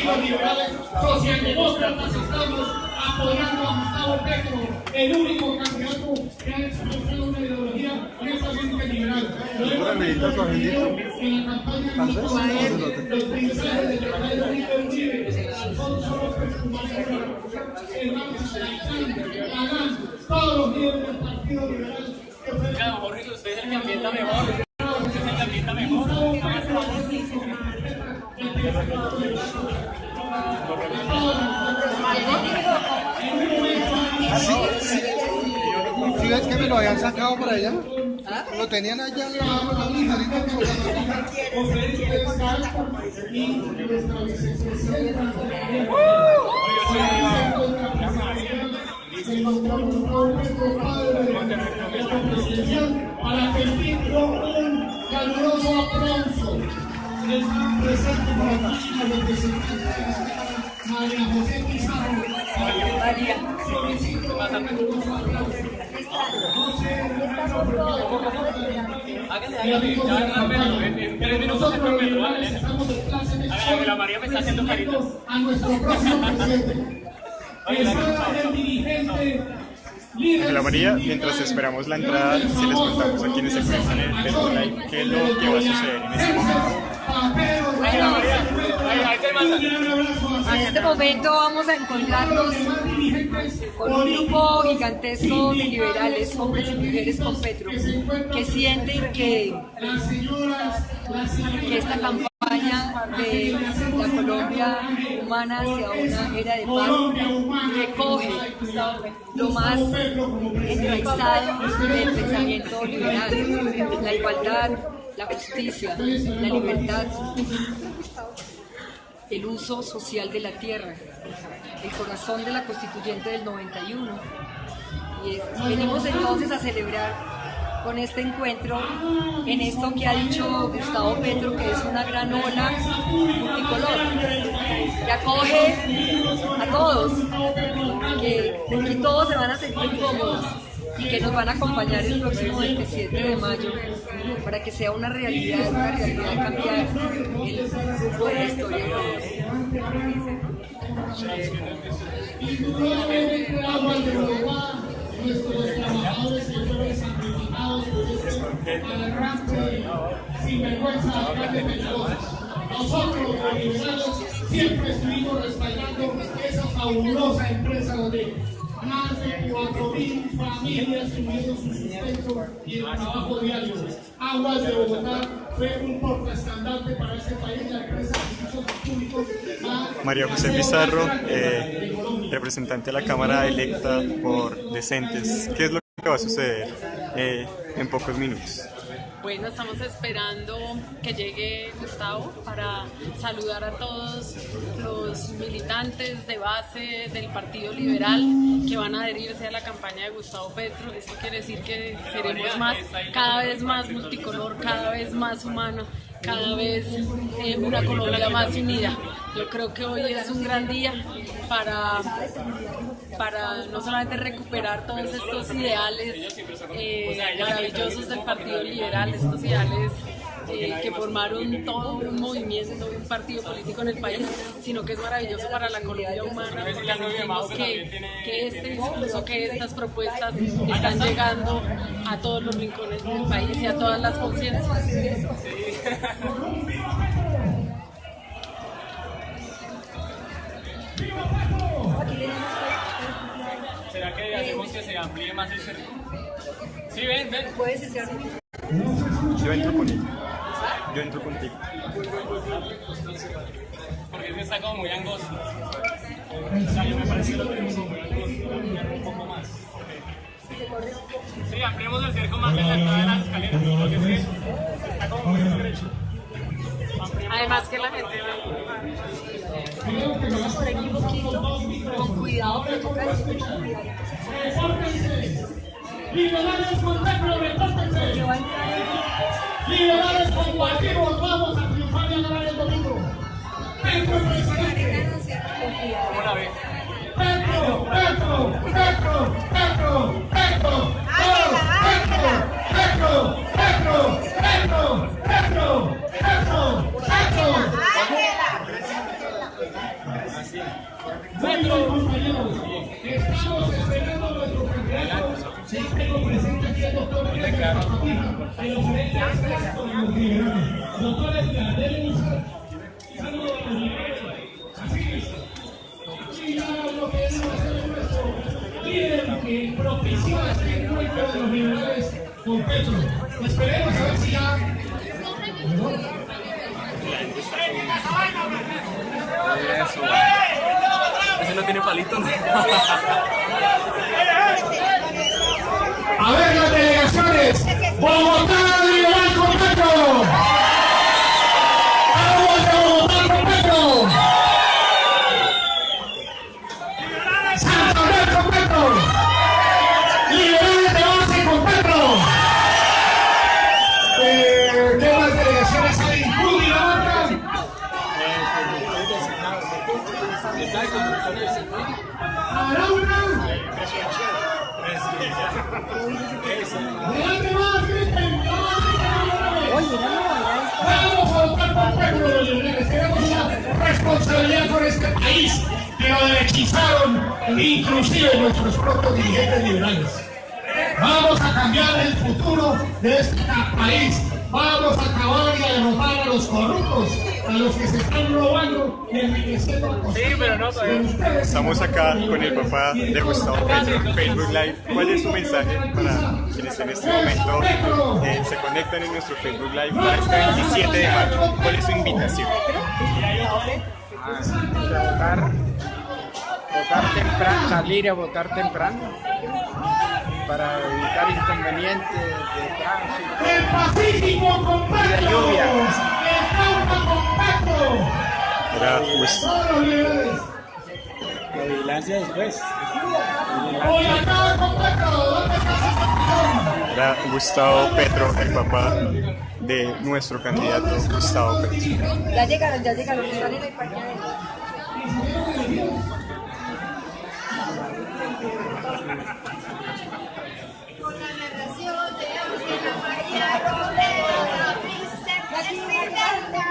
partidos liberales socialdemócratas estamos apoyando a Gustavo Petro, el único candidato que ha expresado una ideología netamente liberal. Lo hemos visto en la campaña de los mensajes de Rafael Uribe, Alfonso López Humano, el Banco Central, Adán, todos los líderes del Partido Liberal. Claro, Jorge, usted es el que ambienta mejor. Usted es el que ambienta mejor. ¿Sí ves que me lo habían sacado por allá? Lo tenían allá al lado de la ligerita. Para que el título un caluroso aplauso. Están presentes por aquí la representante María José Pizarro. Solicito un caluroso aplauso. La María me está haciendo caritas. A nuestro próximo presidente. El dirigente. Hola María, mientras esperamos la entrada, si les contamos a quienes se encuentran en el Facebook Live qué es lo que va a suceder en este momento. En este momento vamos a encontrarnos con un grupo gigantesco de liberales, hombres y mujeres con Petro, que sienten que esta campaña de la Colombia humana hacia una era de paz recoge lo más enraizado del pensamiento liberal: la igualdad, la justicia, la libertad, el uso social de la tierra, el corazón de la constituyente del 91. Y venimos entonces a celebrar con este encuentro en esto que ha dicho Gustavo Petro, que es una gran ola multicolor, que acoge a todos, que todos se van a sentir cómodos y que nos van a acompañar el próximo 27 de mayo para que sea una realidad cambiar el curso de la historia de nuestros trabajadores que fueron sacrificados por este arranque sin vergüenza alcalde Peñalosa. Nosotros, los liberales, siempre estuvimos respaldando esa fabulosa empresa donde más de 4.000 familias tuvieron su sustento y el trabajo diario. Aguas de Bogotá fue un portaestandarte para este país, la empresa de servicios públicos. María José Pizarro, representante de la Cámara electa por Decentes. ¿Qué es lo que va a suceder en pocos minutos? Bueno, estamos esperando que llegue Gustavo para saludar a todos los militantes de base del Partido Liberal que van a adherirse a la campaña de Gustavo Petro. Esto quiere decir que seremos cada vez más multicolor, cada vez más humana, cada vez una Colombia más unida. Yo creo que hoy es un gran día para no solamente recuperar todos estos ideales maravillosos del Partido Liberal, estos ideales que formaron todo un movimiento, un partido político en el país, sino que es maravilloso para la Colombia humana, porque sentimos que este discurso, que estas propuestas están llegando a todos los rincones del país y a todas las conciencias. ¿Será que hacemos que se amplíe más el cerco? Sí, ven. ¿Puedes entrar? Yo entro contigo. Yo entro contigo. Porque este está como muy angosto. O sea, yo me parece que lo tenemos como muy angosto. Un poco más. Sí, ampliemos el cerco más en la entrada de las escaleras. Porque es que está como muy estrecho. Además que la gente Vamos por aquí un poquito, con cuidado, pero toca decir con cuidado. Liberales con Petro, repórtense. Liberales compartimos, vamos a triunfar y a ganar el domingo. Petro presidente. ¿Cómo la ve? Petro, Petro, Petro, Petro, Petro. Petro, Petro, Petro, Petro, Petro, Petro, Petro. Que propició este encuentro de los liberales con Petro. Esperemos a ver si ya. Eso. Ese no tiene palitos. A ver las delegaciones. Bogotá liberal con Petro. Vamos a Bogotá con Petro. Santander con Petro. Liberales de base con Petro. ¿Qué más delegaciones hay? Cundinamarca. Arauca. Delante más, griten. Vamos a votar por Petro, los liberales. Tenemos una responsabilidad con este país que lo derechizaron, inclusive nuestros propios dirigentes liberales. Vamos a cambiar el futuro de este país. Vamos a acabar y a derrotar a los corruptos, a los que se están robando y enriqueciendo a costa de ustedes. Estamos acá con el papá de Gustavo Petro en Facebook Live. ¿Cuál es su mensaje para quienes en este momento se conectan en nuestro Facebook Live para este 27 de mayo? ¿Cuál es su invitación? Votar temprano, salir a votar temprano para evitar inconvenientes de tránsito. El Pacífico con Petro, lluvia. el Cauca con Petro. Era Todos los liberales. La vigilancia después. Boyacá con Petro. ¿Dónde está esa petición? Era Gustavo Petro, el papá de nuestro candidato Gustavo Petro. Ya llegaron, están en el parqueadero. Con la narración de Ángela María Romero, vicepresidenta.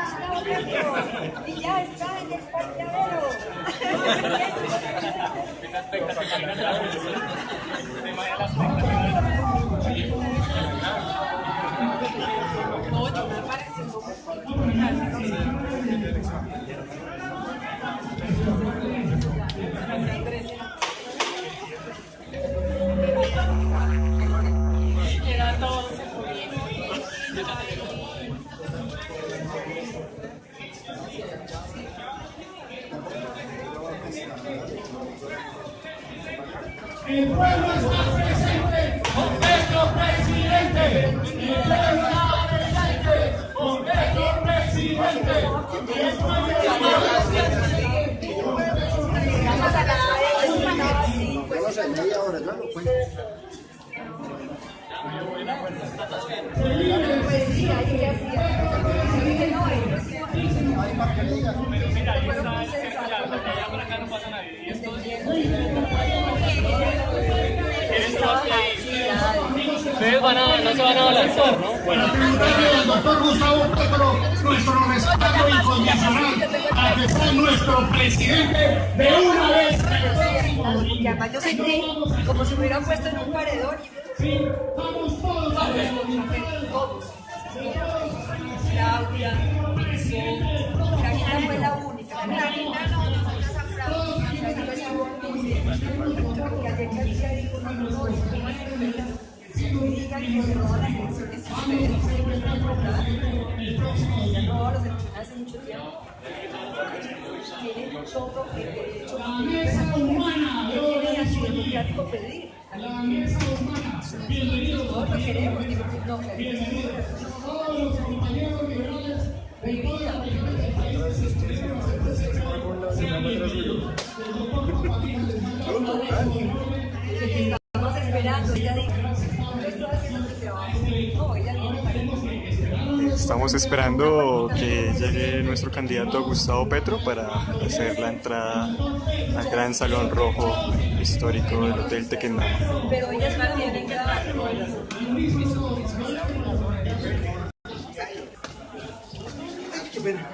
Y ya está en el parqueadero. Era todo se podía. El pueblo está presente con Petro presidente. El pueblo está presente con Petro presidente. El pueblo está presente con Petro presidente. Vamos a las 5. Vamos a media hora, claro, pues. Pues sí, ahí que hacía. Dije, no, ellos sí. Ustedes no se van a balanzar, ¿no? Bueno. El doctor Gustavo Petro, nuestro respaldo incondicional para que sea nuestro presidente de una vez. Porque además yo sentí como si me hubieran puesto en un paredón. Vamos todos a ver. Todos. Claudia, Karina fue la única. Karina no, nosotros aprobamos. Karina estuvo muy bien. Porque ayer Karina dijo, no, es que más que digan que se roban las elecciones y ustedes siempre están compradas. Ella no robó las elecciones hace mucho tiempo. Tienen todo el derecho a tienen así democrático pedir. Todos lo queremos, digo, no, Todos los compañeros liberales de toda la estamos esperando, ella dijo, yo estoy haciendo mi trabajo. No, ella viene para mí. Estamos esperando que llegue nuestro candidato Gustavo Petro para hacer la entrada al gran salón rojo histórico del Hotel Tequendama. Pero ellas no tienen grabar. Qué pena.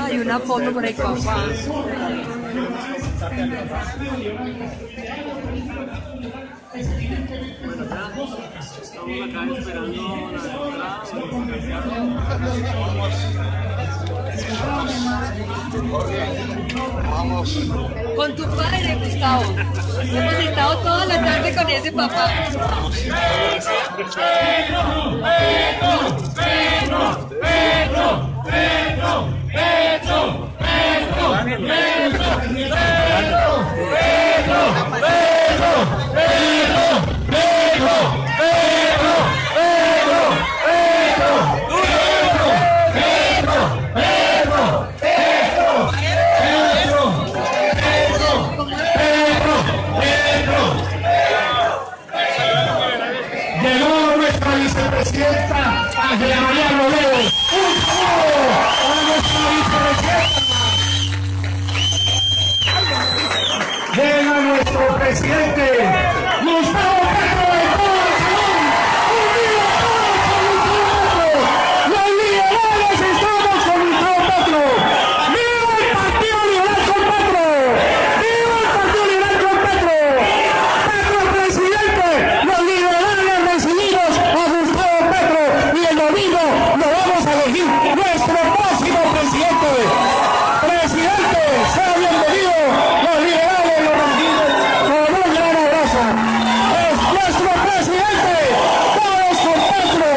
Hay una foto con el papá. Estamos acá esperando la Vamos. Con tu padre, Gustavo. Hemos estado toda la tarde con ese papá. Llegó nuestra vicepresidenta Ángela María Robledo. ¡Un saludo a nuestra vicepresidenta! Llega nuestro presidente Gustavo Petro de todo el salón. ¡Unidos todos con Gustavo Petro! ¡Los liberales estamos con Gustavo Petro! ¡Viva el Partido Liberal con Petro! ¡Viva el Partido Liberal con Petro! ¡Petro presidente! ¡Los liberales recibimos a Gustavo Petro! Y el domingo lo vamos a elegir nuestro próximo presidente. Presidente, sea bienvenido. Los liberales lo recibimos con un gran abrazo. Es nuestro presidente. Todos con Petro.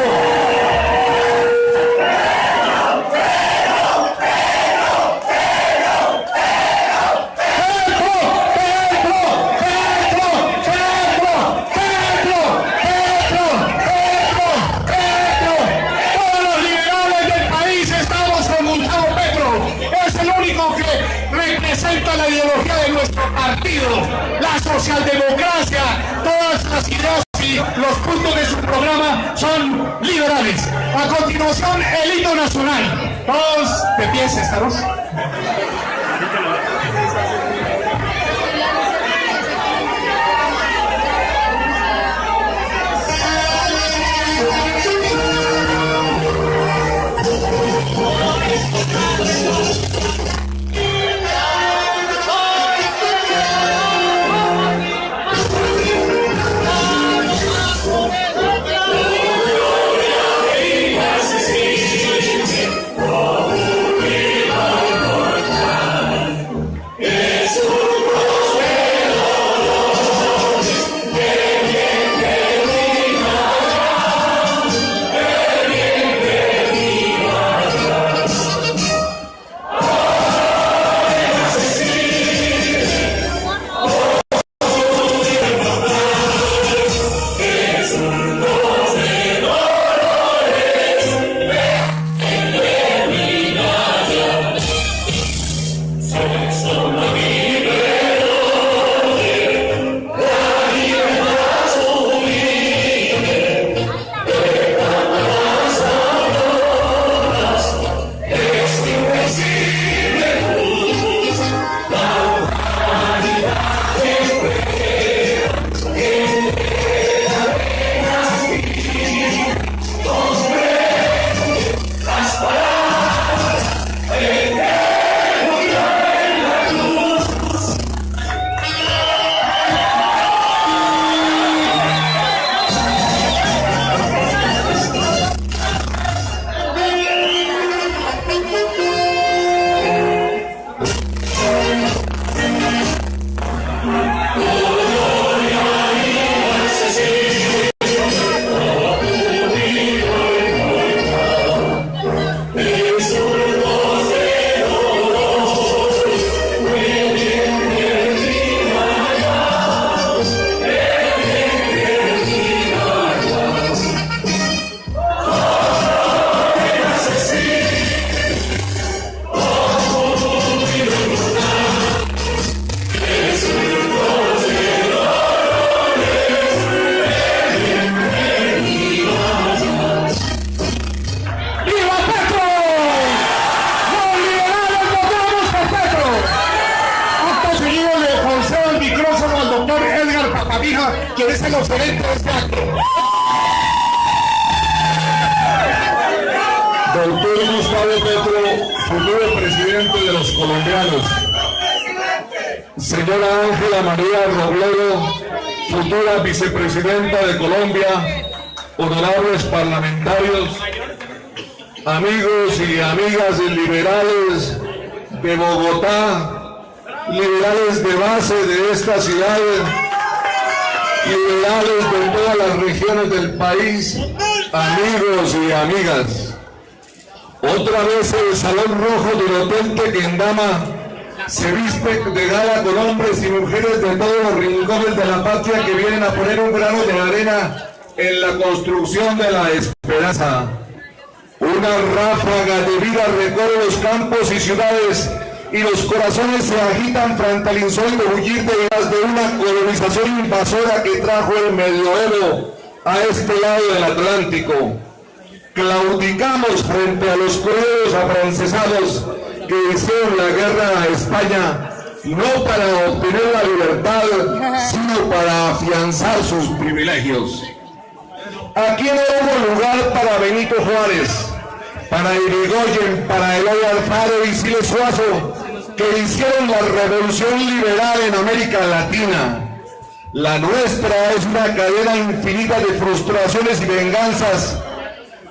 Todos los liberales del país estamos con Gustavo Petro. Es el único que representa la ideología de nuestro partido, la socialdemocracia. Todas las ideas y los puntos de su programa son liberales. A continuación, el himno nacional. Todos de pie, estaros. es el oponente de este acto. Doctor Gustavo Petro, futuro presidente de los colombianos. Señora Ángela María Robledo, futura vicepresidenta de Colombia. Honorables parlamentarios, amigos y amigas liberales de Bogotá, liberales de base de esta ciudad, liberales de todas las regiones del país, amigos y amigas. Otra vez el Salón Rojo del Hotel Tequendama se viste de gala con hombres y mujeres de todos los rincones de la patria que vienen a poner un grano de arena en la construcción de la esperanza. Una ráfaga de vida recorre los campos y ciudades y los corazones se agitan frente al insólito bullir de una colonización invasora que trajo el medioevo a este lado del Atlántico. Claudicamos frente a los crueles afrancesados que hicieron la guerra a España, no para obtener la libertad, sino para afianzar sus privilegios. Aquí no hubo lugar para Benito Juárez, para Irigoyen, para Eloy Alfaro y Siles Suazo, que hicieron la revolución liberal en América Latina. La nuestra es una cadena infinita de frustraciones y venganzas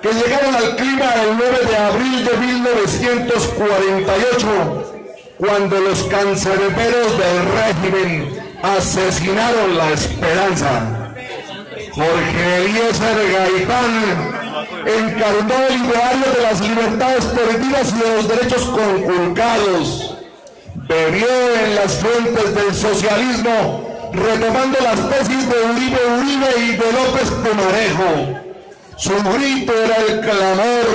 que llegaron al clima el 9 de abril de 1948, cuando los cancerberos del régimen asesinaron la esperanza. Jorge Eliezer Gaitán encarnó el ideario de las libertades perdidas y de los derechos conculcados. Bebió en las fuentes del socialismo, retomando las tesis de Uribe y de López Pumarejo. Su grito era el clamor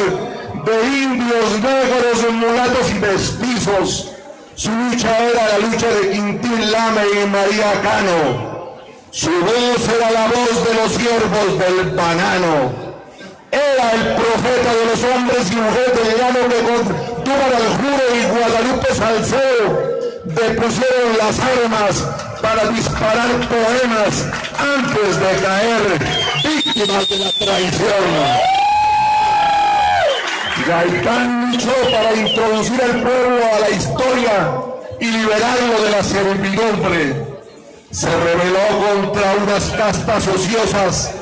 de indios, negros, mulatos y mestizos. Su lucha era la lucha de Quintín Lame y María Cano. Su voz era la voz de los siervos del banano. Era el profeta de los hombres y mujeres del llano que con Túbal al Juro y Guadalupe Salcedo depusieron las armas para disparar poemas antes de caer víctimas de la traición. Gaitán luchó para introducir al pueblo a la historia y liberarlo de la servidumbre. Se rebeló contra unas castas ociosas,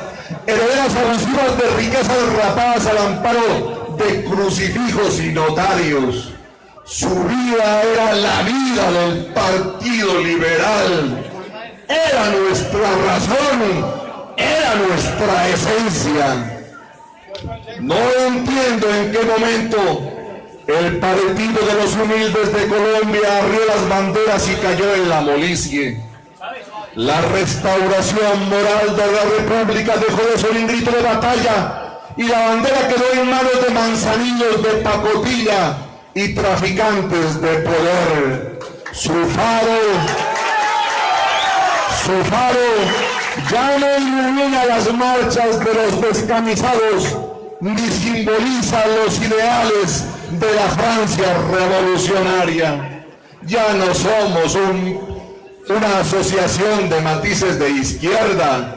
herederas abusivas de riquezas rapadas al amparo de crucifijos y notarios. Su vida era la vida del Partido Liberal. Era nuestra razón, era nuestra esencia. No entiendo en qué momento el Partido de los Humildes de Colombia abrió las banderas y cayó en la molicie. La restauración moral de la República dejó de ser un grito de batalla y la bandera quedó en manos de manzanillos de pacotilla y traficantes de poder. Su faro ya no ilumina las marchas de los descamisados ni simboliza los ideales de la Francia revolucionaria. Ya no somos una asociación de matices de izquierda.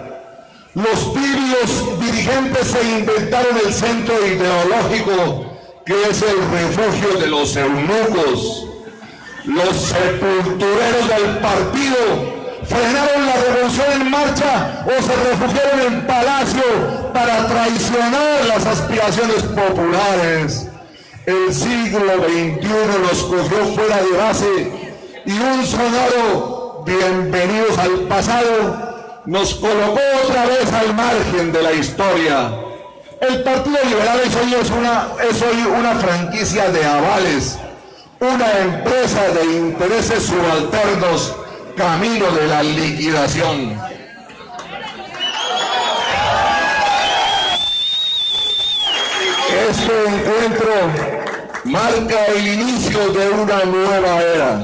Los tibios dirigentes se inventaron el centro ideológico que es el refugio de los eunucos. Los sepultureros del partido frenaron la revolución en marcha o se refugiaron en palacio para traicionar las aspiraciones populares. El siglo XXI nos cogió fuera de base y un sonoro bienvenidos al pasado nos colocó otra vez al margen de la historia. El Partido Liberal es hoy una franquicia de avales, una empresa de intereses subalternos camino de la liquidación. Este encuentro marca el inicio de una nueva era.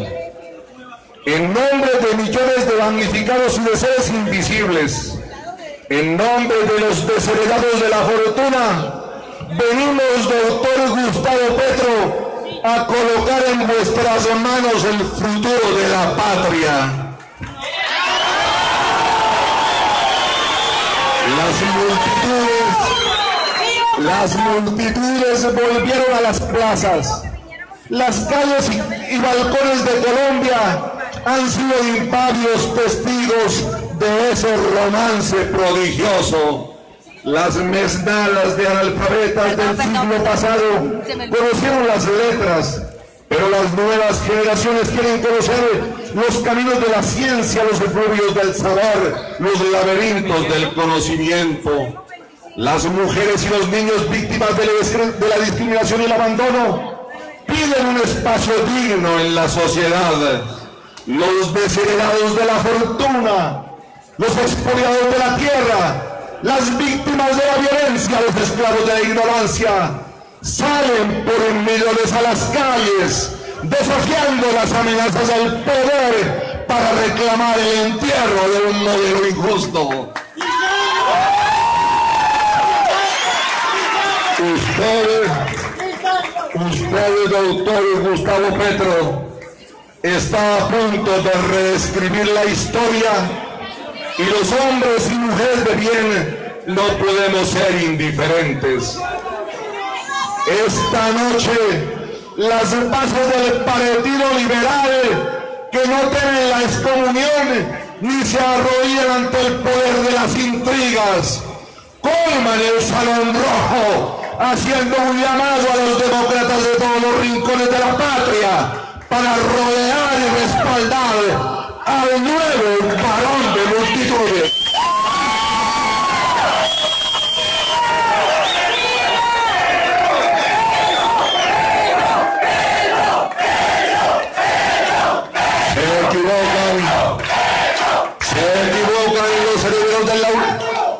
En nombre de millones de damnificados y de seres invisibles, en nombre de los desheredados de la fortuna, venimos, doctor Gustavo Petro, a colocar en vuestras manos el futuro de la patria. Las multitudes volvieron a las plazas. Las calles y balcones de Colombia han sido impávidos testigos de ese romance prodigioso. Las mesnadas de analfabetas del siglo pasado conocieron las letras, pero las nuevas generaciones quieren conocer los caminos de la ciencia, los efluvios del saber, los laberintos del conocimiento. Las mujeres y los niños víctimas de la discriminación y el abandono piden un espacio digno en la sociedad. Los desheredados de la fortuna, los expoliados de la tierra, las víctimas de la violencia, los esclavos de la ignorancia, salen por enmigoles a las calles, desafiando las amenazas del poder para reclamar el entierro de un modelo injusto. Usted, doctor Gustavo Petro, está a punto de reescribir la historia y los hombres y mujeres de bien no podemos ser indiferentes. Esta noche, las bases del Partido Liberal, que no temen la excomunión ni se arrodillan ante el poder de las intrigas, colman el Salón Rojo, haciendo un llamado a los demócratas de todos los rincones de la patria para rodear y respaldar al nuevo varón de multitudes.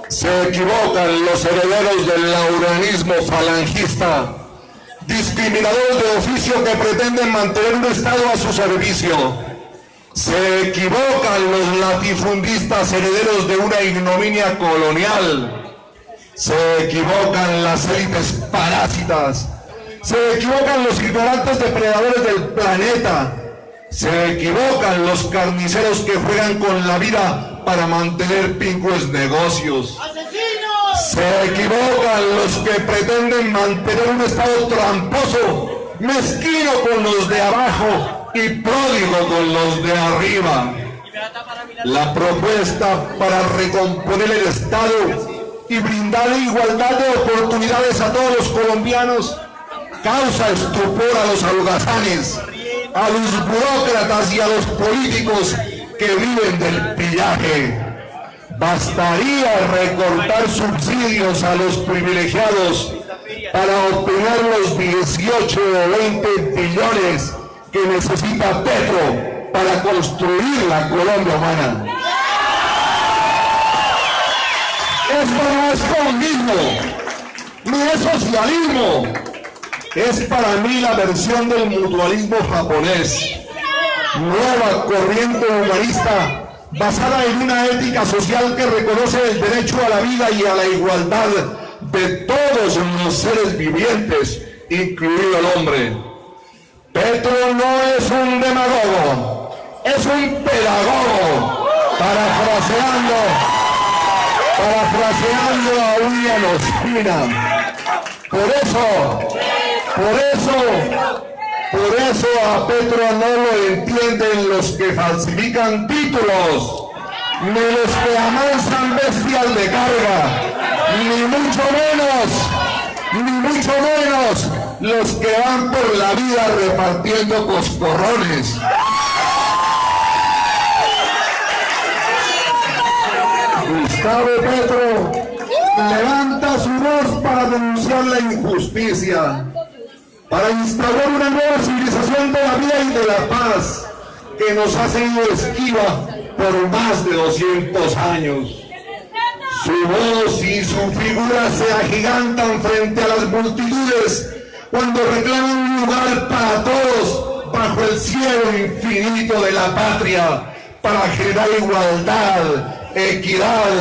Se equivocan los herederos del lauranismo falangista, discriminadores de oficio que pretenden mantener un Estado a su servicio. Se equivocan los latifundistas herederos de una ignominia colonial. Se equivocan las élites parásitas. Se equivocan los ignorantes depredadores del planeta. Se equivocan los carniceros que juegan con la vida para mantener pingües negocios. Se equivocan los que pretenden mantener un Estado tramposo, mezquino con los de abajo y pródigo con los de arriba. La propuesta para recomponer el Estado y brindar igualdad de oportunidades a todos los colombianos causa estupor a los holgazanes, a los burócratas y a los políticos que viven del pillaje. Bastaría recortar subsidios a los privilegiados para obtener los 18 o 20 billones que necesita Petro para construir la Colombia humana. Esto no es comunismo, ni es socialismo. Es para mí la versión del mutualismo japonés, nueva corriente humanista basada en una ética social que reconoce el derecho a la vida y a la igualdad de todos los seres vivientes, incluido el hombre. Petro no es un demagogo, es un pedagogo, parafraseando a William Ospina. Por eso a Petro no lo entienden los que falsifican títulos, ni los que amansan bestias de carga, ni mucho menos los que van por la vida repartiendo coscorrones. Gustavo Petro levanta su voz para denunciar la injusticia, para instaurar una nueva civilización de la vida y de la paz que nos ha seguido esquiva por más de 200 años. Su voz y su figura se agigantan frente a las multitudes cuando reclaman un lugar para todos bajo el cielo infinito de la patria, para generar igualdad, equidad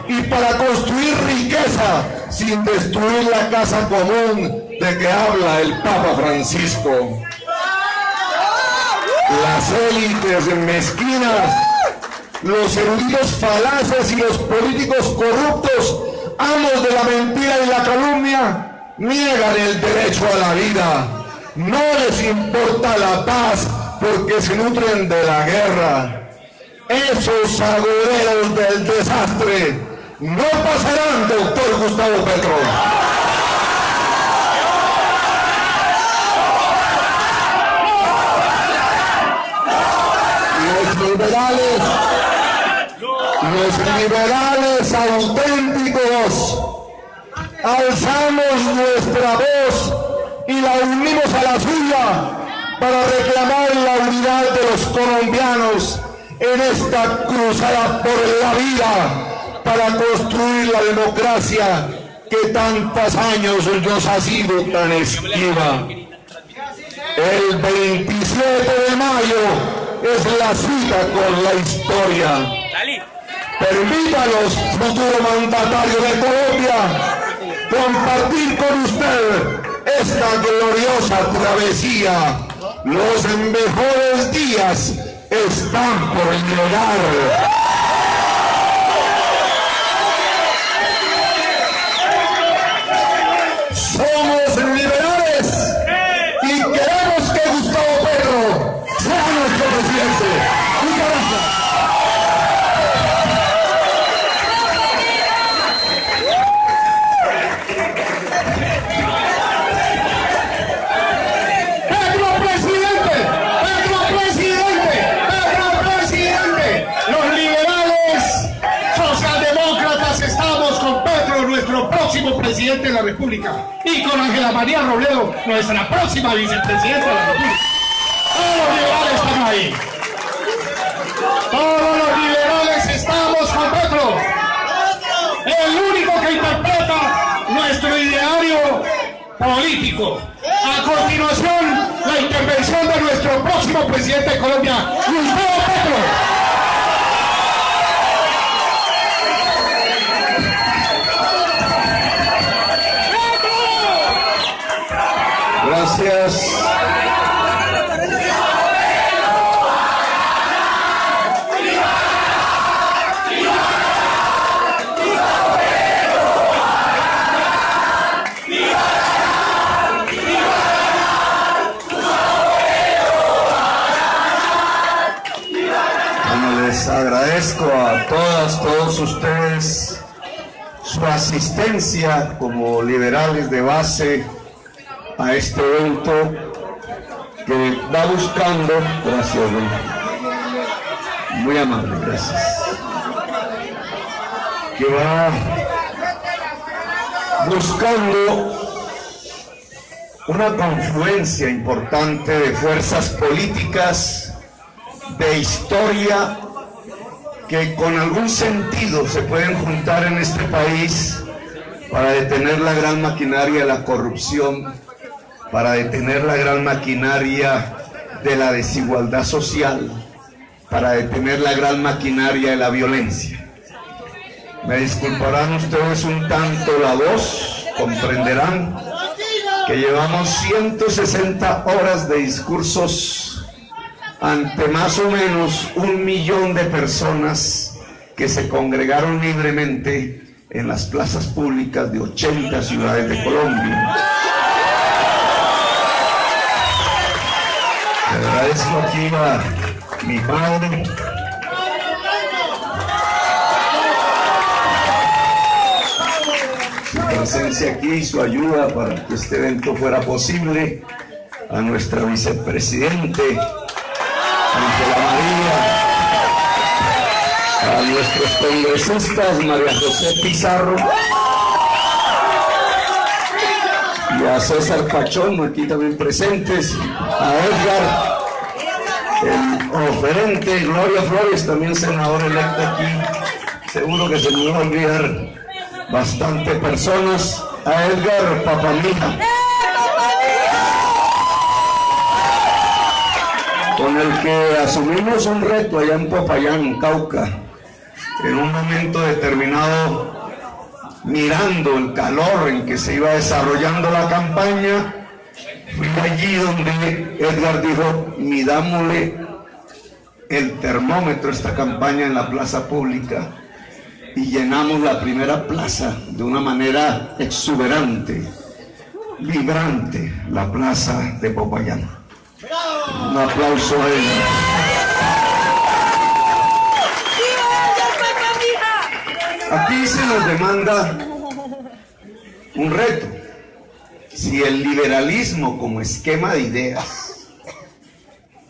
y para construir riqueza sin destruir la casa común de que habla el Papa Francisco. Las élites mezquinas los eruditos falaces y los políticos corruptos, amos de la mentira y la calumnia, niegan el derecho a la vida. No les importa la paz porque se nutren de la guerra. Esos agoreros del desastre no pasarán, doctor Gustavo Petro. Los liberales auténticos alzamos nuestra voz y la unimos a la suya para reclamar la unidad de los colombianos en esta cruzada por la vida para construir la democracia que tantos años nos ha sido tan esquiva. El 27 de mayo es la cita con la historia. Permítanos, futuro mandatario de Colombia, compartir con usted esta gloriosa travesía. Los mejores días están por llegar. Somos liberales y queremos que Gustavo Petro sea nuestro presidente. Muchas gracias. Presidente de la República, y con Ángela María Robledo, nuestra próxima vicepresidenta de la República. Todos los liberales están ahí. Todos los liberales estamos con Petro, el único que interpreta nuestro ideario político. A continuación, la intervención de nuestro próximo presidente de Colombia, Gustavo Petro. Gracias. Bueno, les agradezco a todos ustedes su asistencia como liberales de base a este evento que va buscando, gracias, muy amable, gracias, que va buscando una confluencia importante de fuerzas políticas, de historia, que con algún sentido se pueden juntar en este país para detener la gran maquinaria de la corrupción, para detener la gran maquinaria de la desigualdad social, para detener la gran maquinaria de la violencia. Me disculparán ustedes un tanto la voz, comprenderán que llevamos 160 horas de discursos ante más o menos 1 millón de personas que se congregaron libremente en las plazas públicas de 80 ciudades de Colombia. Le agradezco aquí a mi madre, su presencia aquí y su ayuda para que este evento fuera posible, a nuestra vicepresidente Ángela María, a nuestros congresistas María José Pizarro y a César Pachón, aquí también presentes, a Edgar, el oferente, Gloria Flores, también senador electa aquí, seguro que se me va a olvidar bastante personas, a Edgar Papamija, con el que asumimos un reto allá en Popayán, Cauca, en un momento determinado, mirando el calor en que se iba desarrollando la campaña. Fui allí donde Edgar dijo: midámosle el termómetro esta campaña en la plaza pública y llenamos la primera plaza de una manera exuberante, vibrante, la plaza de Popayán. Un aplauso a ella. Aquí se nos demanda un reto. Si el liberalismo como esquema de ideas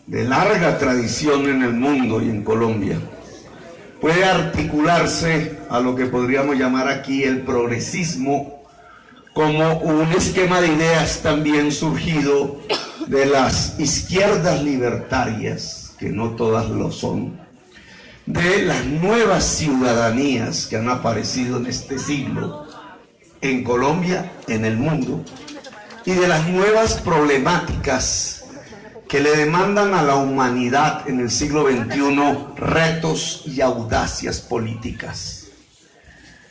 de larga tradición en el mundo y en Colombia puede articularse a lo que podríamos llamar aquí el progresismo como un esquema de ideas también surgido de las izquierdas libertarias, que no todas lo son, de las nuevas ciudadanías que han aparecido en este siglo en Colombia, en el mundo, y de las nuevas problemáticas que le demandan a la humanidad en el siglo XXI retos y audacias políticas.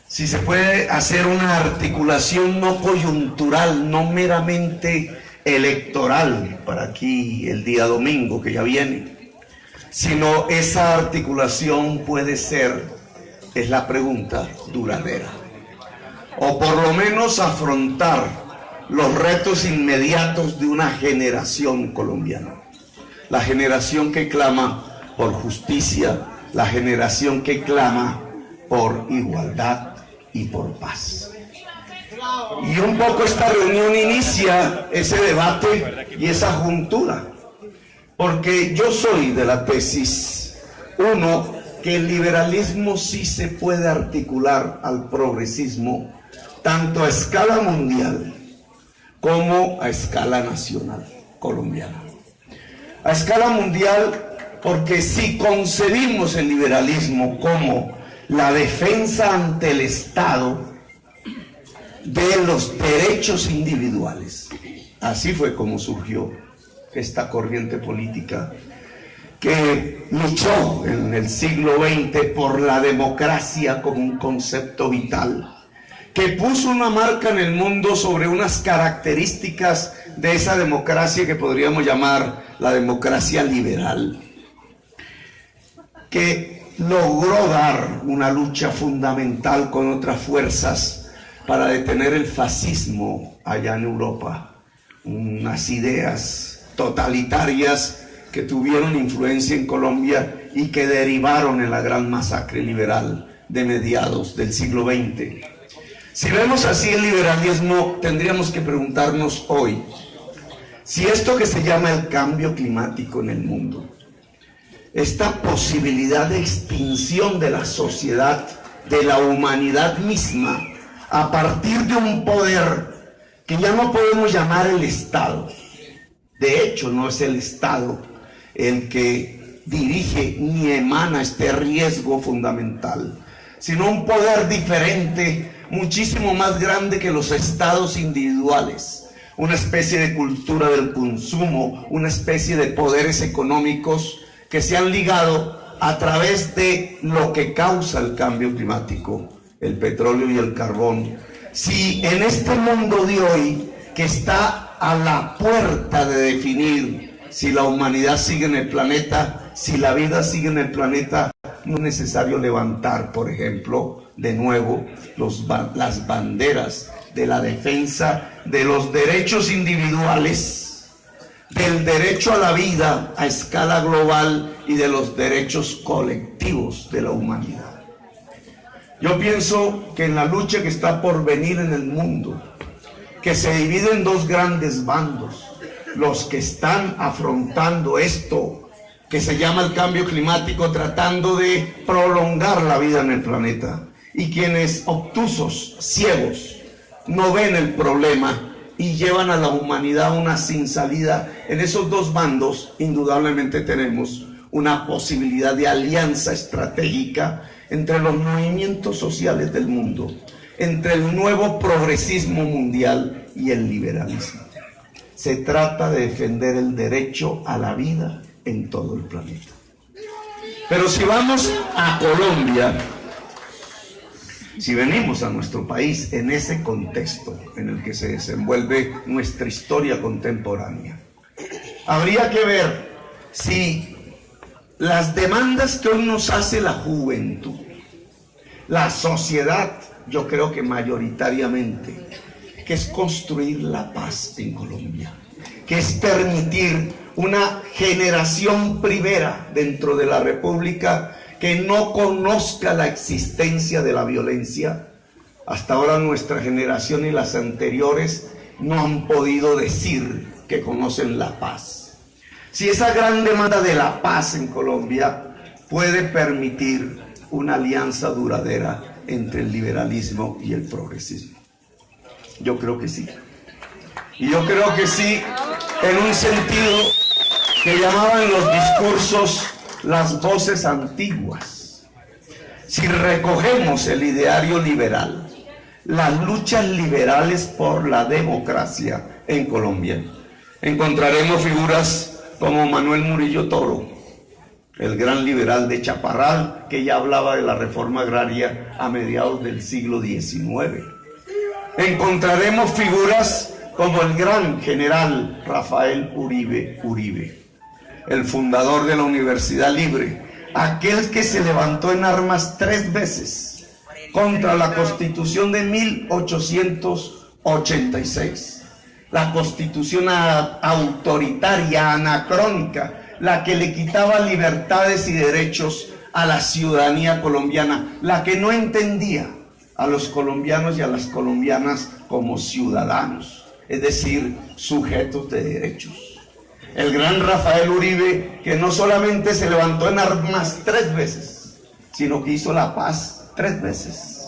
Si se puede hacer una articulación no coyuntural, no meramente electoral para aquí el día domingo que ya viene, sino esa articulación puede ser, es la pregunta, duradera, o por lo menos afrontar los retos inmediatos de una generación colombiana, la generación que clama por justicia, la generación que clama por igualdad y por paz. Y un poco esta reunión inicia ese debate y esa juntura, porque yo soy de la tesis, uno, que el liberalismo sí se puede articular al progresismo, tanto a escala mundial como a escala nacional colombiana. A escala mundial, porque si concebimos el liberalismo como la defensa ante el Estado de los derechos individuales, así fue como surgió esta corriente política que luchó en el siglo XX por la democracia como un concepto vital, que puso una marca en el mundo sobre unas características de esa democracia que podríamos llamar la democracia liberal, que logró dar una lucha fundamental con otras fuerzas para detener el fascismo allá en Europa, unas ideas totalitarias que tuvieron influencia en Colombia y que derivaron en la gran masacre liberal de mediados del siglo XX. Si vemos así el liberalismo, tendríamos que preguntarnos hoy si esto que se llama el cambio climático en el mundo, esta posibilidad de extinción de la sociedad, de la humanidad misma, a partir de un poder que ya no podemos llamar el Estado. De hecho, no es el Estado el que dirige ni emana este riesgo fundamental, sino un poder diferente, muchísimo más grande que los estados individuales, una especie de cultura del consumo, una especie de poderes económicos que se han ligado a través de lo que causa el cambio climático, el petróleo y el carbón. Si en este mundo de hoy, que está a la puerta de definir si la humanidad sigue en el planeta, si la vida sigue en el planeta, no es necesario levantar, por ejemplo, de nuevo las banderas de la defensa de los derechos individuales, del derecho a la vida a escala global y de los derechos colectivos de la humanidad. Yo pienso que en la lucha que está por venir en el mundo, que se divide en dos grandes bandos, los que están afrontando esto que se llama el cambio climático, tratando de prolongar la vida en el planeta, y quienes obtusos, ciegos, no ven el problema y llevan a la humanidad a una sin salida. En esos dos bandos indudablemente tenemos una posibilidad de alianza estratégica entre los movimientos sociales del mundo, entre el nuevo progresismo mundial y el liberalismo. Se trata de defender el derecho a la vida en todo el planeta. Pero si vamos a Colombia, si venimos a nuestro país en ese contexto en el que se desenvuelve nuestra historia contemporánea, habría que ver si las demandas que hoy nos hace la juventud, la sociedad, yo creo que mayoritariamente, que es construir la paz en Colombia, que es permitir una generación primera dentro de la República que no conozca la existencia de la violencia. Hasta ahora nuestra generación y las anteriores no han podido decir que conocen la paz. Si esa gran demanda de la paz en Colombia puede permitir una alianza duradera entre el liberalismo y el progresismo. Yo creo que sí. Y yo creo que sí, en un sentido que llamaban los discursos las voces antiguas. Si recogemos el ideario liberal, las luchas liberales por la democracia en Colombia, encontraremos figuras como Manuel Murillo Toro, el gran liberal de Chaparral, que ya hablaba de la reforma agraria a mediados del siglo XIX. Encontraremos figuras como el gran general Rafael Uribe, el fundador de la Universidad Libre, aquel que se levantó en armas 3 veces contra la Constitución de 1886, la Constitución autoritaria, anacrónica, la que le quitaba libertades y derechos a la ciudadanía colombiana, la que no entendía a los colombianos y a las colombianas como ciudadanos, es decir, sujetos de derechos. El gran Rafael Uribe, que no solamente se levantó en armas 3 veces, sino que hizo la paz 3 veces,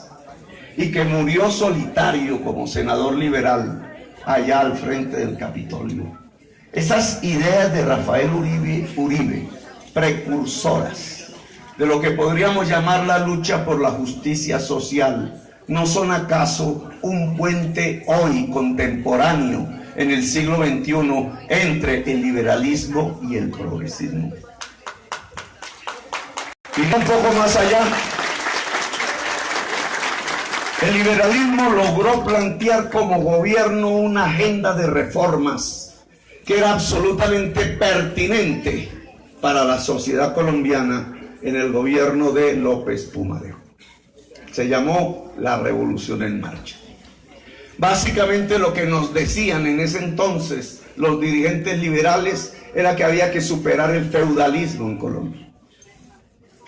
y que murió solitario como senador liberal allá al frente del Capitolio. Esas ideas de Rafael Uribe, precursoras de lo que podríamos llamar la lucha por la justicia social, ¿no son acaso un puente hoy contemporáneo en el siglo XXI entre el liberalismo y el progresismo? Y un poco más allá, el liberalismo logró plantear como gobierno una agenda de reformas que era absolutamente pertinente para la sociedad colombiana en el gobierno de López Pumarejo. Se llamó la Revolución en Marcha. Básicamente lo que nos decían en ese entonces los dirigentes liberales era que había que superar el feudalismo en Colombia.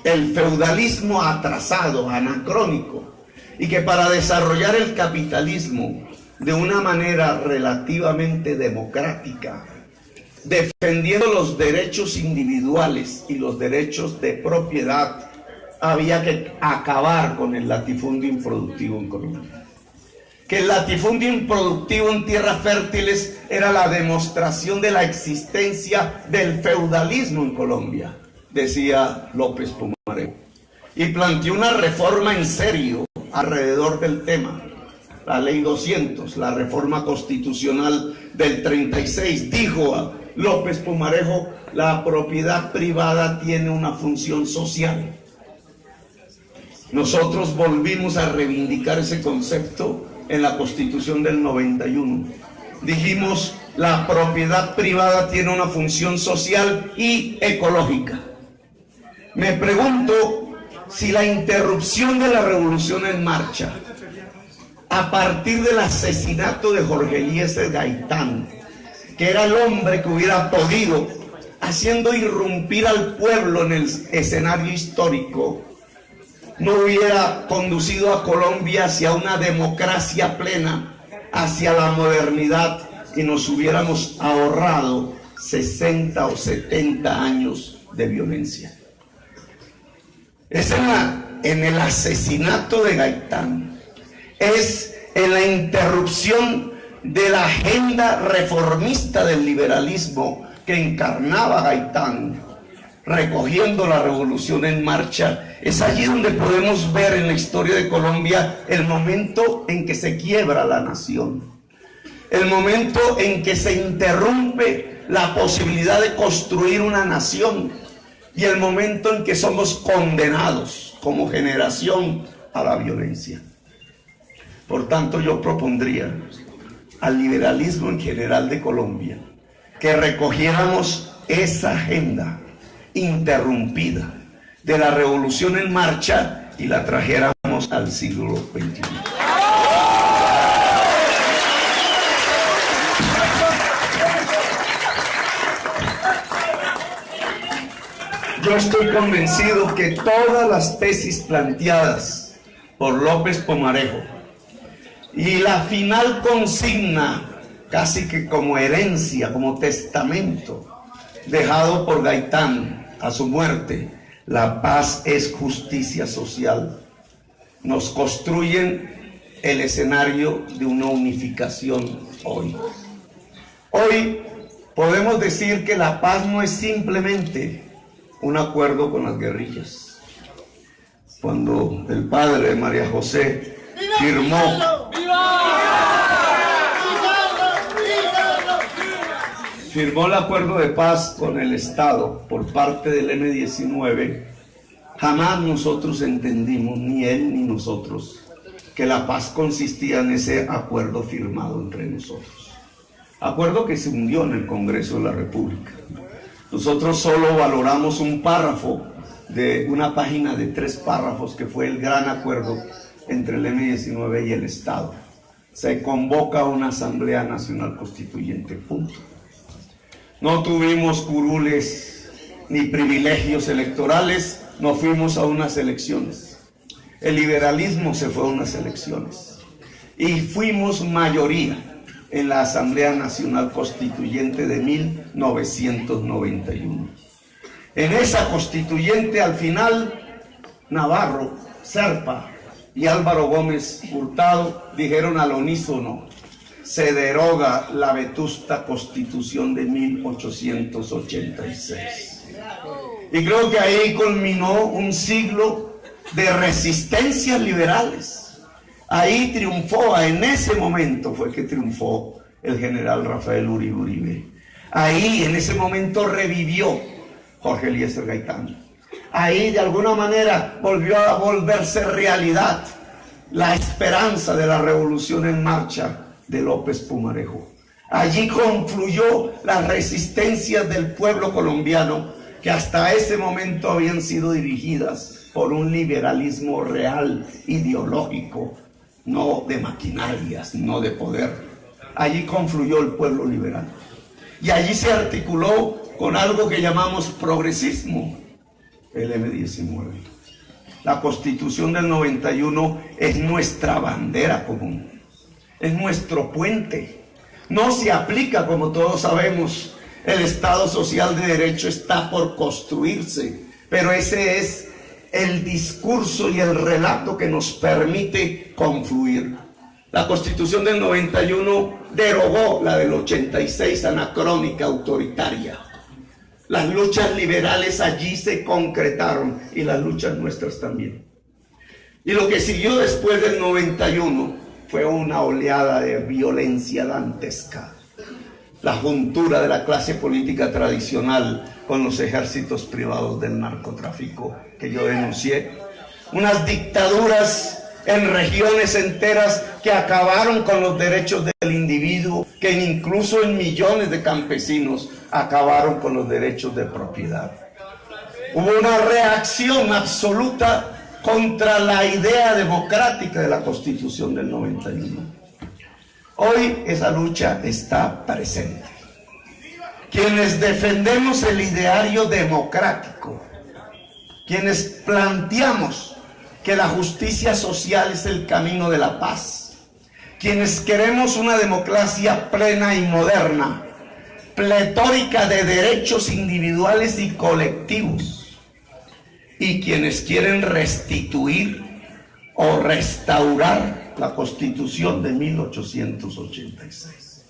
El feudalismo atrasado, anacrónico, y que para desarrollar el capitalismo de una manera relativamente democrática, defendiendo los derechos individuales y los derechos de propiedad, había que acabar con el latifundio improductivo en Colombia. Que el latifundio improductivo en tierras fértiles era la demostración de la existencia del feudalismo en Colombia, decía López Pumarejo. Y planteó una reforma en serio alrededor del tema. La ley 200, la reforma constitucional del 36, dijo a López Pumarejo, la propiedad privada tiene una función social. Nosotros volvimos a reivindicar ese concepto en la Constitución del 91. Dijimos, la propiedad privada tiene una función social y ecológica. Me pregunto si la interrupción de la Revolución en Marcha, a partir del asesinato de Jorge Eliezer Gaitán, que era el hombre que hubiera podido, haciendo irrumpir al pueblo en el escenario histórico, no hubiera conducido a Colombia hacia una democracia plena, hacia la modernidad, y nos hubiéramos ahorrado 60 o 70 años de violencia. Es en el asesinato de Gaitán, es en la interrupción de la agenda reformista del liberalismo que encarnaba Gaitán, recogiendo la Revolución en Marcha. Es allí donde podemos ver en la historia de Colombia el momento en que se quiebra la nación, el momento en que se interrumpe la posibilidad de construir una nación y el momento en que somos condenados como generación a la violencia. Por tanto, yo propondría al liberalismo en general de Colombia que recogiéramos esa agenda interrumpida de la revolución en marcha y la trajéramos al siglo XXI. Yo estoy convencido que todas las tesis planteadas por López Pumarejo y la final consigna, casi que como herencia, como testamento, dejado por Gaitán a su muerte, la paz es justicia social, nos construyen el escenario de una unificación hoy. Hoy podemos decir que la paz no es simplemente un acuerdo con las guerrillas. Cuando el padre de María José firmó el acuerdo de paz con el Estado por parte del M-19, jamás nosotros entendimos, ni él ni nosotros, que la paz consistía en ese acuerdo firmado entre nosotros. Acuerdo que se hundió en el Congreso de la República. Nosotros solo valoramos un párrafo de una página de 3 párrafos que fue el gran acuerdo entre el M-19 y el Estado. Se convoca una Asamblea Nacional Constituyente, punto. No tuvimos curules ni privilegios electorales, no fuimos a unas elecciones. El liberalismo se fue a unas elecciones y fuimos mayoría en la Asamblea Nacional Constituyente de 1991. En esa constituyente, al final, Navarro, Serpa y Álvaro Gómez Hurtado dijeron al unísono: se deroga la vetusta Constitución de 1886. Y creo que ahí culminó un siglo de resistencias liberales. Ahí triunfó, en ese momento fue que triunfó el general Rafael Uribe Uribe. Ahí, en ese momento, revivió Jorge Eliezer Gaitán. Ahí, de alguna manera, volvió a volverse realidad la esperanza de la revolución en marcha de López Pumarejo. Allí confluyó las resistencias del pueblo colombiano, que hasta ese momento habían sido dirigidas por un liberalismo real, ideológico, no de maquinarias, no de poder. Allí confluyó el pueblo liberal. Y allí se articuló con algo que llamamos progresismo, el M-19. La Constitución del 91 es nuestra bandera común, es nuestro puente. No se aplica, como todos sabemos. El Estado Social de Derecho está por construirse, pero ese es el discurso y el relato que nos permite confluir. La Constitución del 91 derogó la del 86, anacrónica, autoritaria. Las luchas liberales allí se concretaron y las luchas nuestras también. Y lo que siguió después del 91 fue una oleada de violencia dantesca. La juntura de la clase política tradicional con los ejércitos privados del narcotráfico que yo denuncié. Unas dictaduras en regiones enteras que acabaron con los derechos del individuo, que incluso en millones de campesinos acabaron con los derechos de propiedad. Hubo una reacción absoluta contra la idea democrática de la Constitución del 91. Hoy esa lucha está presente. Quienes defendemos el ideario democrático, quienes planteamos que la justicia social es el camino de la paz, quienes queremos una democracia plena y moderna, pletórica de derechos individuales y colectivos, y quienes quieren restituir o restaurar la Constitución de 1886.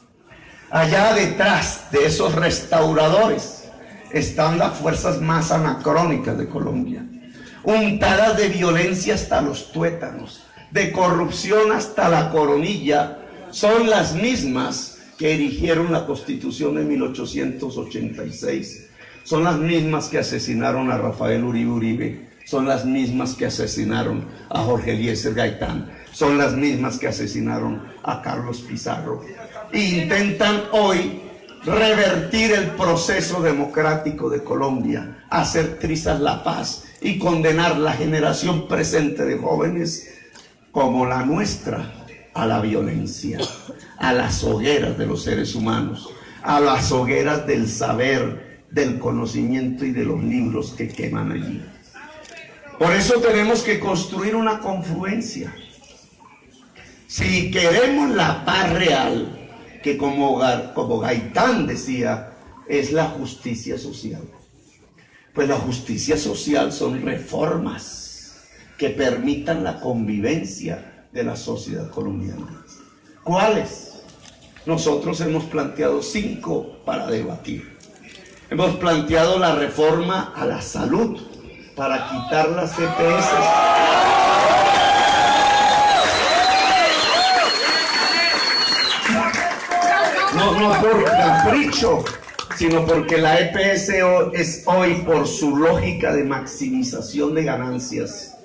Allá detrás de esos restauradores están las fuerzas más anacrónicas de Colombia, untadas de violencia hasta los tuétanos, de corrupción hasta la coronilla. Son las mismas que erigieron la Constitución de 1886, son las mismas que asesinaron a Rafael Uribe Uribe, son las mismas que asesinaron a Jorge Eliezer Gaitán, son las mismas que asesinaron a Carlos Pizarro. E intentan hoy revertir el proceso democrático de Colombia, hacer trizas la paz y condenar la generación presente de jóvenes como la nuestra a la violencia, a las hogueras de los seres humanos, a las hogueras del saber, del conocimiento y de los libros que queman allí. Por eso tenemos que construir una confluencia. Si queremos la paz real, que como Gaitán decía, es la justicia social. Pues la justicia social son reformas que permitan la convivencia de la sociedad colombiana. ¿Cuáles? Nosotros hemos planteado 5 para debatir. Hemos planteado la reforma a la salud para quitar las EPS. No por capricho, sino porque la EPS es hoy, por su lógica de maximización de ganancias,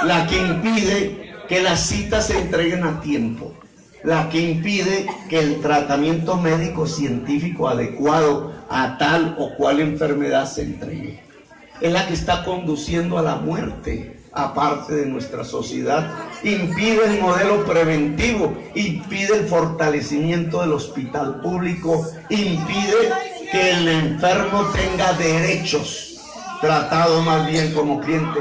la que impide que las citas se entreguen a tiempo, la que impide que el tratamiento médico científico adecuado a tal o cual enfermedad se entregue. Es la que está conduciendo a la muerte a parte de nuestra sociedad, impide el modelo preventivo, impide el fortalecimiento del hospital público, impide que el enfermo tenga derechos, tratado más bien como cliente.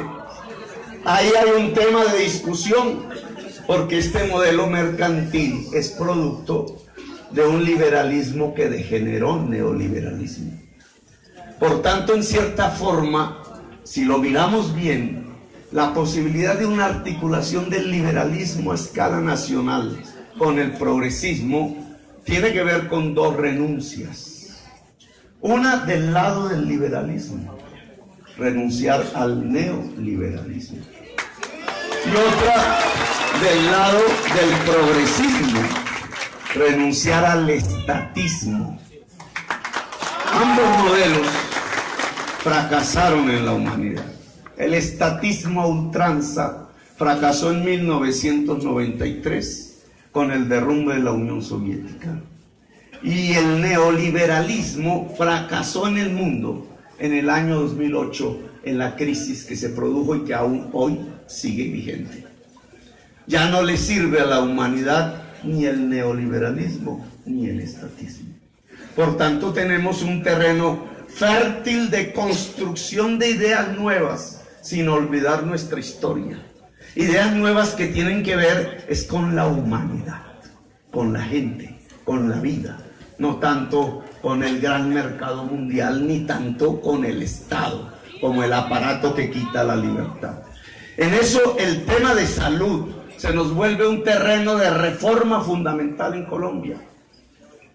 Ahí hay un tema de discusión, porque este modelo mercantil es producto de un liberalismo que degeneró neoliberalismo. Por tanto, en cierta forma, si lo miramos bien, la posibilidad de una articulación del liberalismo a escala nacional con el progresismo tiene que ver con 2 renuncias. Una del lado del liberalismo, renunciar al neoliberalismo. Y otra del lado del progresismo, renunciar al estatismo. Ambos modelos fracasaron en la humanidad. El estatismo a ultranza fracasó en 1993 con el derrumbe de la Unión Soviética. Y el neoliberalismo fracasó en el mundo en el año 2008 en la crisis que se produjo y que aún hoy sigue vigente. Ya no le sirve a la humanidad ni el neoliberalismo ni el estatismo. Por tanto, tenemos un terreno fértil de construcción de ideas nuevas, sin olvidar nuestra historia. Ideas nuevas que tienen que ver es con la humanidad, con la gente, con la vida, no tanto con el gran mercado mundial, ni tanto con el Estado, como el aparato que quita la libertad. En eso, el tema de salud se nos vuelve un terreno de reforma fundamental en Colombia.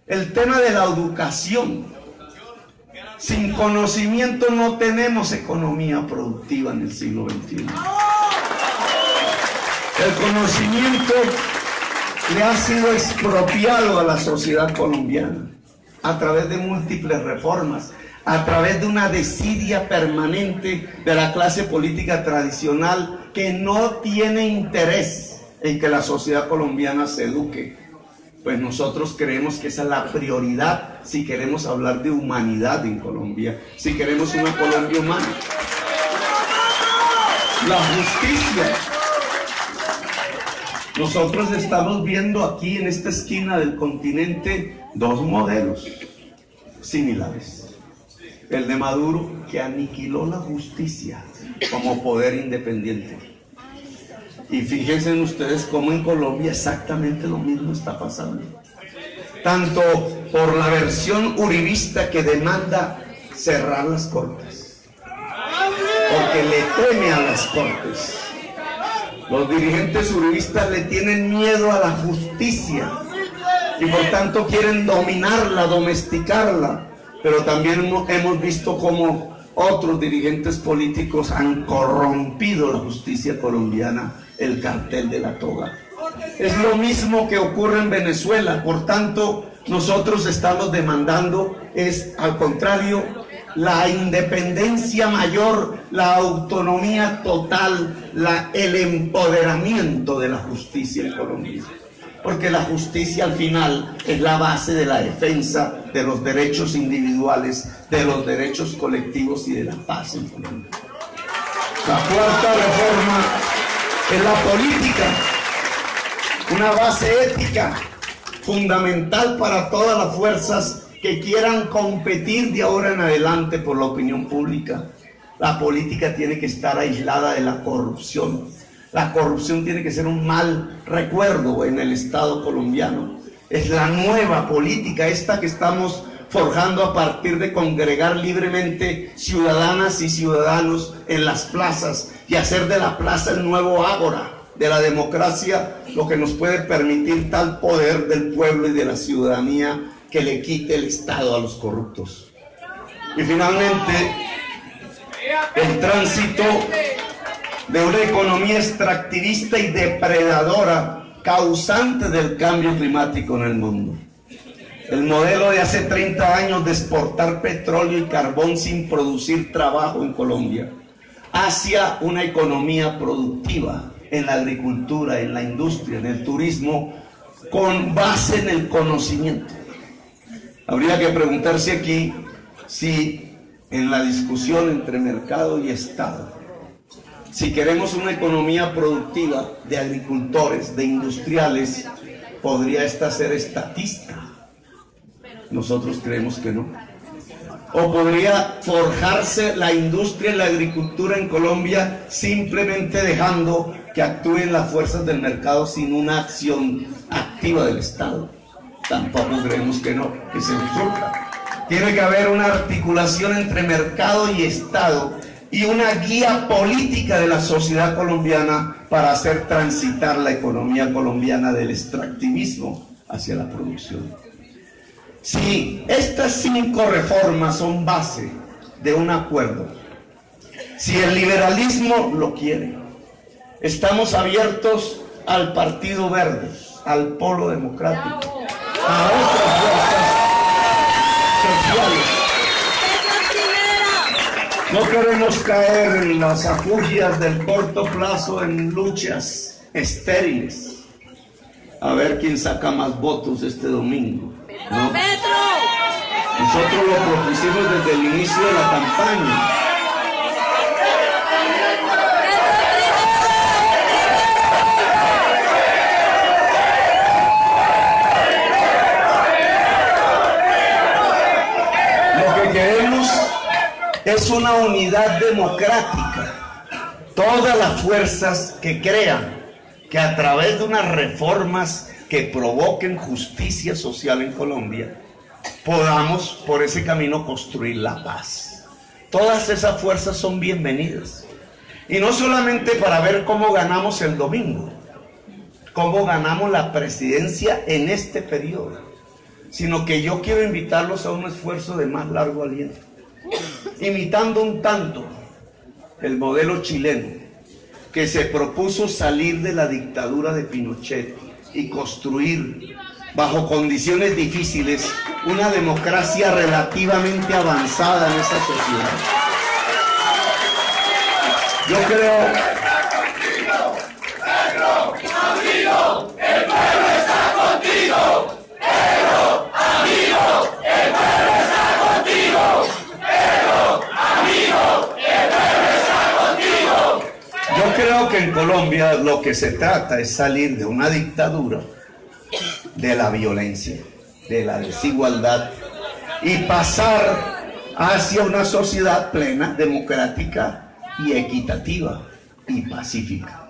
El tema de la educación. Sin conocimiento no tenemos economía productiva en el siglo XXI. El conocimiento le ha sido expropiado a la sociedad colombiana a través de múltiples reformas, a través de una desidia permanente de la clase política tradicional que no tiene interés en que la sociedad colombiana se eduque. Pues nosotros creemos que esa es la prioridad si queremos hablar de humanidad en Colombia, si queremos una Colombia humana. La justicia. Nosotros estamos viendo aquí en esta esquina del continente 2 modelos similares. El de Maduro, que aniquiló la justicia como poder independiente. Y fíjense ustedes cómo en Colombia exactamente lo mismo está pasando. Tanto por la versión uribista que demanda cerrar las cortes, porque le teme a las cortes. Los dirigentes uribistas le tienen miedo a la justicia y por tanto quieren dominarla, domesticarla. Pero también hemos visto cómo otros dirigentes políticos han corrompido la justicia colombiana, el cartel de la toga. Es lo mismo que ocurre en Venezuela. Por tanto, nosotros estamos demandando, al contrario, la independencia mayor, la autonomía total, el empoderamiento de la justicia en Colombia. Porque la justicia al final es la base de la defensa de los derechos individuales, de los derechos colectivos y de la paz en Colombia. La cuarta reforma es la política, una base ética fundamental para todas las fuerzas que quieran competir de ahora en adelante por la opinión pública. La política tiene que estar aislada de la corrupción. La corrupción tiene que ser un mal recuerdo en el Estado colombiano. Es la nueva política, esta que estamos forjando a partir de congregar libremente ciudadanas y ciudadanos en las plazas y hacer de la plaza el nuevo ágora de la democracia, lo que nos puede permitir tal poder del pueblo y de la ciudadanía que le quite el Estado a los corruptos. Y finalmente, el tránsito de una economía extractivista y depredadora causante del cambio climático en el mundo. El modelo de hace 30 años de exportar petróleo y carbón sin producir trabajo en Colombia hacia una economía productiva en la agricultura, en la industria, en el turismo, con base en el conocimiento. Habría que preguntarse aquí si en la discusión entre mercado y Estado, si queremos una economía productiva de agricultores, de industriales, ¿podría esta ser estatista? Nosotros creemos que no. ¿O podría forjarse la industria y la agricultura en Colombia simplemente dejando que actúen las fuerzas del mercado sin una acción activa del Estado? Tampoco creemos que no, que se surja. Tiene que haber una articulación entre mercado y Estado y una guía política de la sociedad colombiana para hacer transitar la economía colombiana del extractivismo hacia la producción. Si estas 5 reformas son base de un acuerdo, si el liberalismo lo quiere, estamos abiertos al Partido Verde, al Polo Democrático, a otras fuerzas sociales. No queremos caer en las afugias del corto plazo en luchas estériles. A ver quién saca más votos este domingo, ¿no? Nosotros lo propusimos desde el inicio de la campaña. Lo que queremos es una unidad democrática. Todas las fuerzas que crean que a través de unas reformas que provoquen justicia social en Colombia, podamos por ese camino construir la paz. Todas esas fuerzas son bienvenidas. Y no solamente para ver cómo ganamos el domingo, cómo ganamos la presidencia en este periodo, sino que yo quiero invitarlos a un esfuerzo de más largo aliento, imitando un tanto el modelo chileno, que se propuso salir de la dictadura de Pinochet y construir, bajo condiciones difíciles, una democracia relativamente avanzada en esa sociedad. Yo creo... Pedro, amigo, el pueblo está contigo. Pedro, amigo, el pueblo está contigo. Pedro, amigo, el pueblo está contigo. Yo creo que en Colombia lo que se trata es salir de una dictadura, de la violencia, de la desigualdad, y pasar hacia una sociedad plena, democrática y equitativa y pacífica.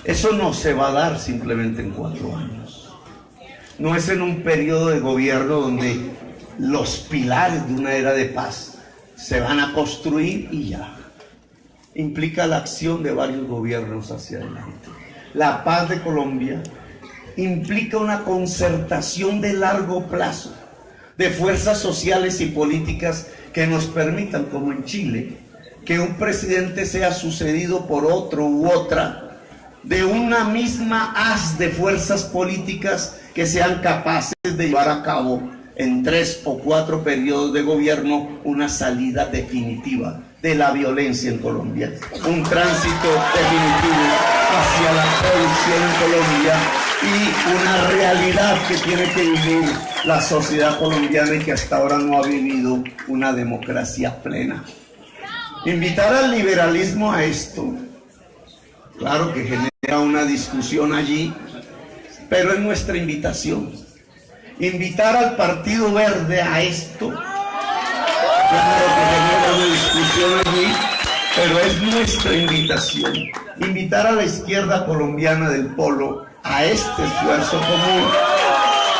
Eso no se va a dar simplemente en 4 años. No es en un periodo de gobierno donde los pilares de una era de paz se van a construir y ya. Implica la acción de varios gobiernos hacia adelante. La paz de Colombia implica una concertación de largo plazo de fuerzas sociales y políticas que nos permitan, como en Chile, que un presidente sea sucedido por otro u otra de una misma haz de fuerzas políticas que sean capaces de llevar a cabo en 3 o 4 periodos de gobierno una salida definitiva de la violencia en Colombia, un tránsito definitivo hacia la paz revolución en Colombia y una realidad que tiene que vivir la sociedad colombiana y que hasta ahora no ha vivido una democracia plena. Invitar al liberalismo a esto, claro que genera una discusión allí, pero es nuestra invitación. Invitar al Partido Verde a esto, claro que genera una discusión allí, pero es nuestra invitación. Invitar a la izquierda colombiana del Polo a este esfuerzo común,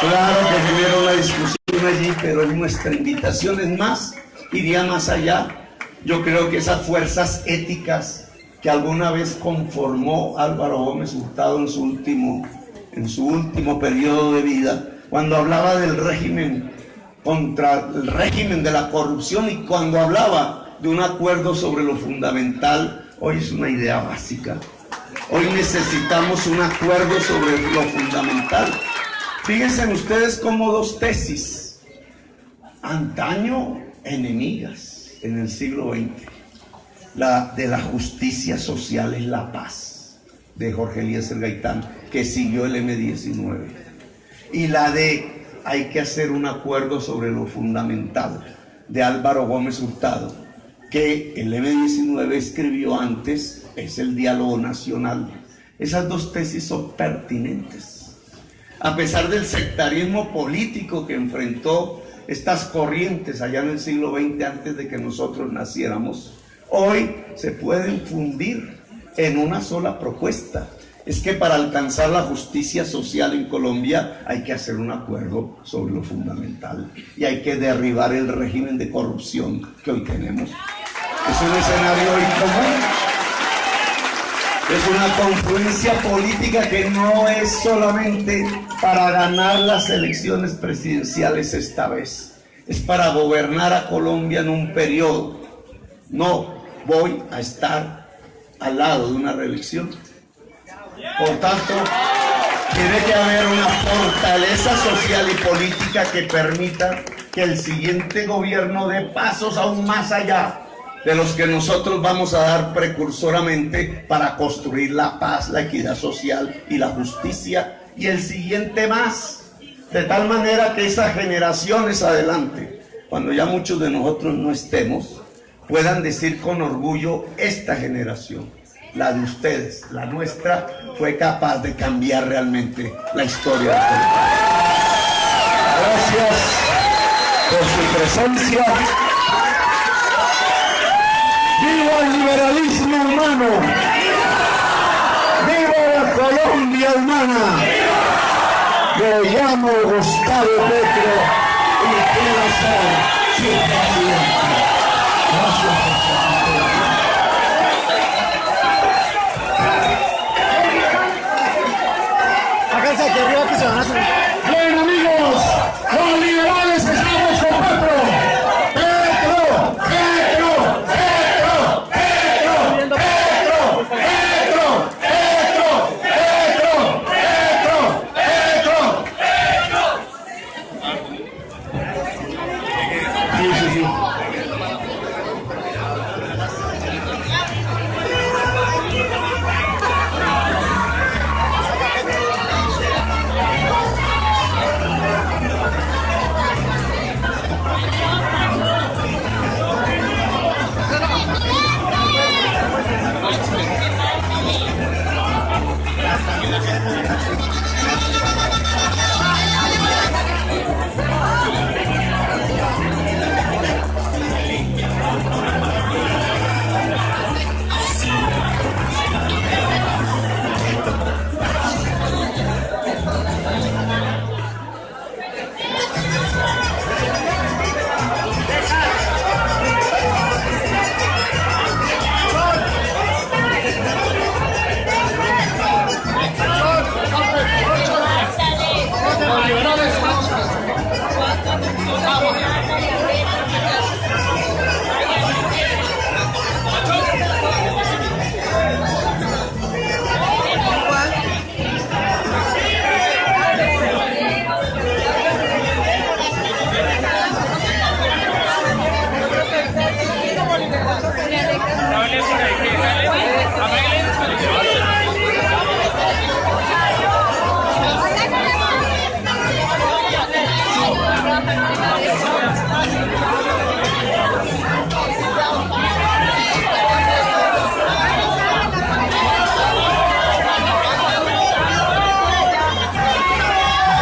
claro que genera una discusión allí, pero es nuestra invitación. Es más, iría más allá. Yo creo que esas fuerzas éticas que alguna vez conformó Álvaro Gómez Hurtado en su último periodo de vida, cuando hablaba del régimen, contra el régimen de la corrupción, y cuando hablaba de un acuerdo sobre lo fundamental, hoy es una idea básica. Hoy necesitamos un acuerdo sobre lo fundamental. Fíjense ustedes como dos tesis, antaño enemigas en el siglo XX. La de la justicia social es la paz, de Jorge Eliezer Gaitán, que siguió el M-19. Y la de hay que hacer un acuerdo sobre lo fundamental, de Álvaro Gómez Hurtado, que el M-19 escribió antes, es el diálogo nacional. Esas dos tesis son pertinentes. A pesar del sectarismo político que enfrentó estas corrientes allá en el siglo XX, antes de que nosotros naciéramos, hoy se pueden fundir en una sola propuesta. Es que para alcanzar la justicia social en Colombia hay que hacer un acuerdo sobre lo fundamental y hay que derribar el régimen de corrupción que hoy tenemos. Es un escenario hoy común. Es una confluencia política que no es solamente para ganar las elecciones presidenciales esta vez. Es para gobernar a Colombia en un periodo. No voy a estar al lado de una reelección. Por tanto, tiene que haber una fortaleza social y política que permita que el siguiente gobierno dé pasos aún más allá de los que nosotros vamos a dar precursoramente para construir la paz, la equidad social y la justicia, y el siguiente más, de tal manera que esas generaciones adelante, cuando ya muchos de nosotros no estemos, puedan decir con orgullo: esta generación, la de ustedes, la nuestra, fue capaz de cambiar realmente la historia de Colombia. Gracias por su presencia. ¡Viva el liberalismo humano! ¡Viva la Colombia humana! Me llamo Gustavo Petro y quiero ser su presidente. Gracias por su atención.